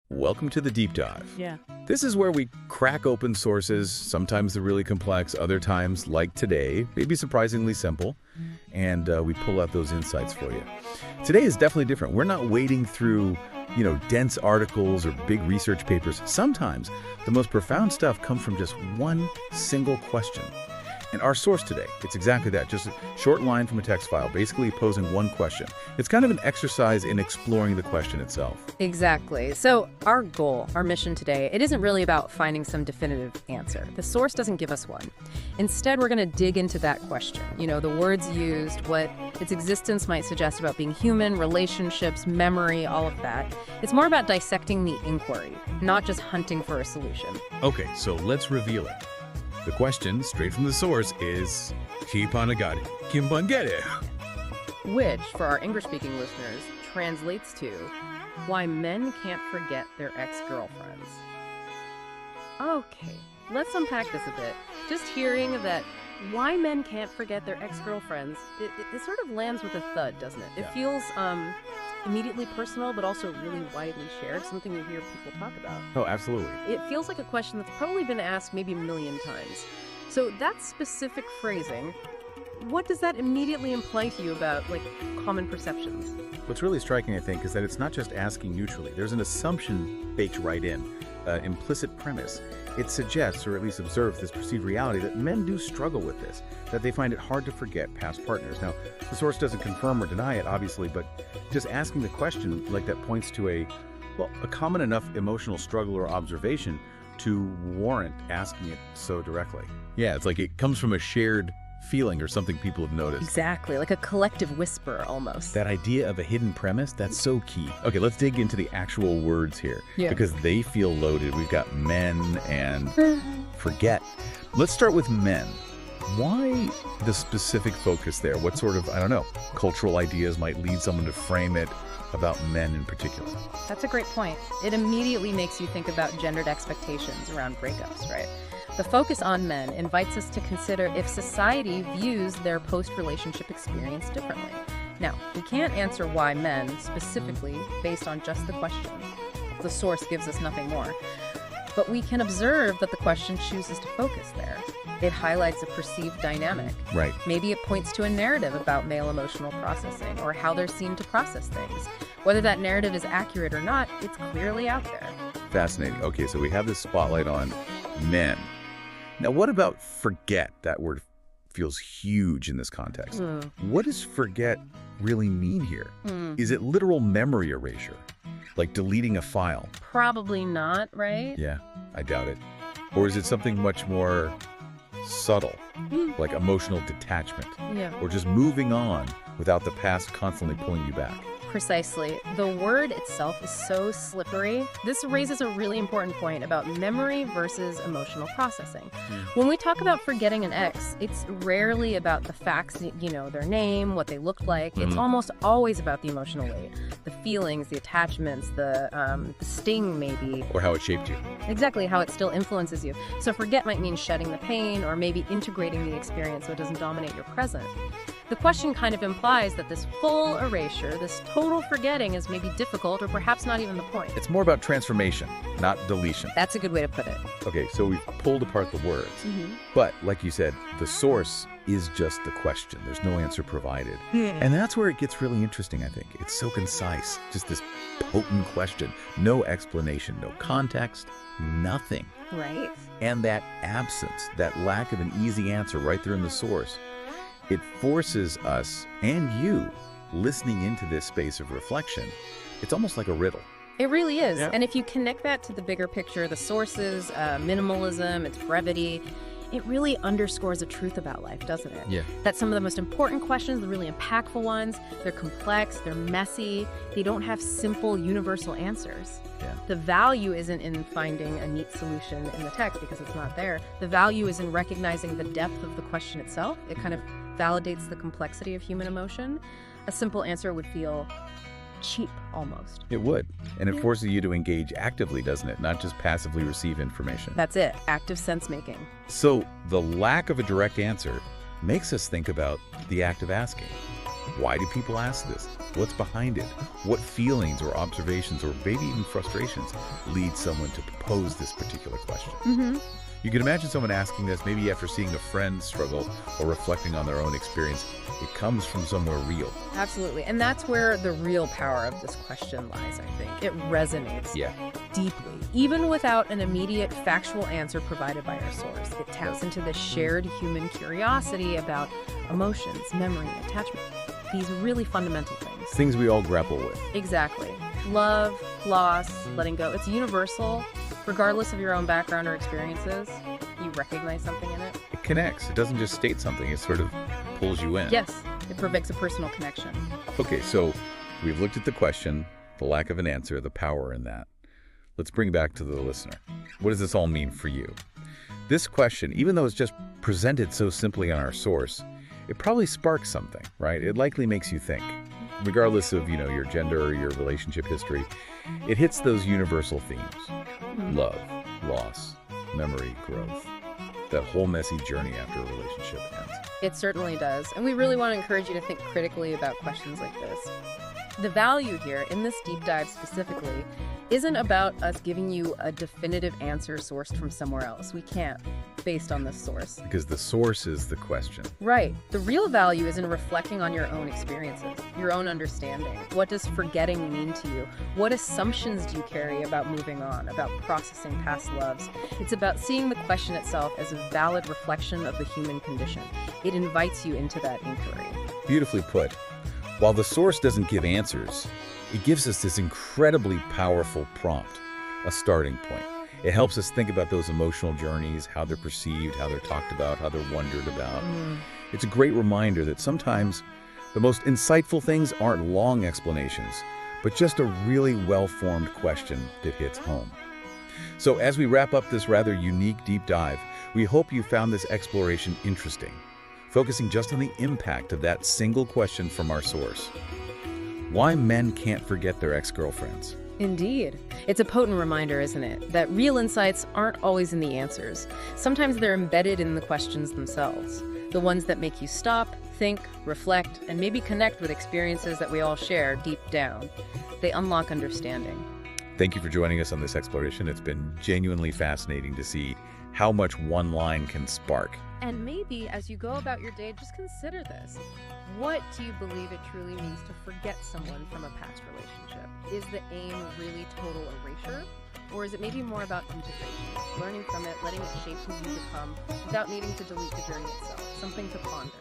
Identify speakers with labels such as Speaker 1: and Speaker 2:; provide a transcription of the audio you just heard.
Speaker 1: Welcome to the deep dive.
Speaker 2: Yeah.
Speaker 1: This is where we crack open sources, sometimes they're really complex, other times, like today, maybe surprisingly simple, and we pull out those insights for you. Today is definitely different. We're not wading through, dense articles or big research papers. Sometimes the most profound stuff comes from just one single question. And our source today, it's exactly that, just a short line from a text file, basically posing one question. It's kind of an exercise in exploring the question itself.
Speaker 2: Exactly. So our goal, our mission today, it isn't really about finding some definitive answer. The source doesn't give us one. Instead, we're going to dig into that question. The words used, what its existence might suggest about being human, relationships, memory, all of that. It's more about dissecting the inquiry, not just hunting for a solution.
Speaker 1: Okay, so let's reveal it. The question, straight from the source, is Kipanagari Kimpangere.
Speaker 2: Which, for our English-speaking listeners, translates to why men can't forget their ex-girlfriends. Okay, let's unpack this a bit. Just hearing that why men can't forget their ex-girlfriends, it sort of lands with a thud, doesn't it? It feels immediately personal, but also really widely shared, something you hear people talk about.
Speaker 1: Oh, absolutely.
Speaker 2: It feels like a question that's probably been asked maybe a million times. So that specific phrasing, what does that immediately imply to you about, common perceptions?
Speaker 1: What's really striking, I think, is that it's not just asking neutrally. There's an assumption baked right in, implicit premise. It suggests, or at least observes, this perceived reality that men do struggle with this, that they find it hard to forget past partners. Now, the source doesn't confirm or deny it, obviously, but just asking the question like that points to a common enough emotional struggle or observation to warrant asking it so directly. Yeah, it's like it comes from a shared feeling or something people have noticed.
Speaker 2: Exactly, like a collective whisper almost.
Speaker 1: That idea of a hidden premise, that's so key. Okay, let's dig into the actual words here, because they feel loaded. We've got men and forget. Let's start with men. Why the specific focus there? What sort of, cultural ideas might lead someone to frame it about men in particular?
Speaker 2: That's a great point. It immediately makes you think about gendered expectations around breakups, right? The focus on men invites us to consider if society views their post-relationship experience differently. Now, we can't answer why men, specifically, based on just the question. The source gives us nothing more. But we can observe that the question chooses to focus there. It highlights a perceived dynamic.
Speaker 1: Right.
Speaker 2: Maybe it points to a narrative about male emotional processing or how they're seen to process things. Whether that narrative is accurate or not, it's clearly out there.
Speaker 1: Fascinating. Okay, so we have this spotlight on men. Now, what about forget? That word feels huge in this context. What does forget really mean here? Is it literal memory erasure? Like deleting a file?
Speaker 2: Probably not, right?
Speaker 1: Yeah, I doubt it. Or is it something much more subtle, like emotional detachment?
Speaker 2: Yeah.
Speaker 1: Or just moving on without the past constantly pulling you back?
Speaker 2: Precisely. The word itself is so slippery. This raises a really important point about memory versus emotional processing. When we talk about forgetting an ex, it's rarely about the facts, their name, what they looked like. It's almost always about the emotional weight, the feelings, the attachments, the sting maybe.
Speaker 1: Or how it shaped you.
Speaker 2: Exactly, how it still influences you. So forget might mean shedding the pain or maybe integrating the experience so it doesn't dominate your present. The question kind of implies that this full erasure, this total forgetting is maybe difficult or perhaps not even the point.
Speaker 1: It's more about transformation, not deletion.
Speaker 2: That's a good way to put it.
Speaker 1: Okay, so we've pulled apart the words. But like you said, the source is just the question. There's no answer provided. And that's where it gets really interesting, I think. It's so concise, just this potent question. No explanation, no context, nothing.
Speaker 2: Right.
Speaker 1: And that absence, that lack of an easy answer right there in the source, it forces us and you listening into this space of reflection. It's almost like a riddle.
Speaker 2: It really is.
Speaker 1: Yeah.
Speaker 2: And if you connect that to the bigger picture, the sources, minimalism, its brevity, it really underscores a truth about life, doesn't it?
Speaker 1: Yeah.
Speaker 2: That some of the most important questions, the really impactful ones, they're complex, they're messy, they don't have simple, universal answers.
Speaker 1: Yeah.
Speaker 2: The value isn't in finding a neat solution in the text because it's not there. The value is in recognizing the depth of the question itself. It kind of validates the complexity of human emotion. A simple answer would feel cheap almost.
Speaker 1: It would. And it forces you to engage actively, doesn't it? Not just passively receive information.
Speaker 2: That's it. Active sense making.
Speaker 1: So the lack of a direct answer makes us think about the act of asking. Why do people ask this? What's behind it? What feelings or observations or maybe even frustrations lead someone to pose this particular question? You can imagine someone asking this maybe after seeing a friend struggle or reflecting on their own experience. It comes from somewhere real.
Speaker 2: Absolutely. And that's where the real power of this question lies, I think. It resonates deeply. Even without an immediate factual answer provided by our source, it taps into the shared human curiosity about emotions, memory, attachment. These really fundamental things.
Speaker 1: Things we all grapple with.
Speaker 2: Exactly. Love, loss, letting go. It's universal. Regardless of your own background or experiences, you recognize something in it.
Speaker 1: It connects. It doesn't just state something. It sort of pulls you in.
Speaker 2: Yes, it provokes a personal connection.
Speaker 1: Okay, so we've looked at the question, the lack of an answer, the power in that. Let's bring it back to the listener. What does this all mean for you? This question, even though it's just presented so simply on our source, it probably sparks something, right? It likely makes you think. Regardless of, your gender or your relationship history, it hits those universal themes. Love, loss, memory, growth. That whole messy journey after a relationship ends.
Speaker 2: It certainly does. And we really want to encourage you to think critically about questions like this. The value here, in this deep dive specifically, isn't about us giving you a definitive answer sourced from somewhere else. We can't, based on this source.
Speaker 1: Because the source is the question.
Speaker 2: Right. The real value is in reflecting on your own experiences, your own understanding. What does forgetting mean to you? What assumptions do you carry about moving on, about processing past loves? It's about seeing the question itself as a valid reflection of the human condition. It invites you into that inquiry.
Speaker 1: Beautifully put. While the source doesn't give answers, it gives us this incredibly powerful prompt, a starting point. It helps us think about those emotional journeys, how they're perceived, how they're talked about, how they're wondered about. It's a great reminder that sometimes the most insightful things aren't long explanations, but just a really well-formed question that hits home. So as we wrap up this rather unique deep dive, we hope you found this exploration interesting, focusing just on the impact of that single question from our source. Why men can't forget their ex-girlfriends.
Speaker 2: Indeed. It's a potent reminder, isn't it, that real insights aren't always in the answers. Sometimes they're embedded in the questions themselves, the ones that make you stop, think, reflect, and maybe connect with experiences that we all share deep down. They unlock understanding.
Speaker 1: Thank you for joining us on this exploration. It's been genuinely fascinating to see how much one line can spark.
Speaker 2: And maybe as you go about your day, just consider this. What do you believe it truly means to forget someone from a past relationship? Is the aim really total erasure? Or is it maybe more about integration, learning from it, letting it shape who you become, without needing to delete the journey itself? Something to ponder.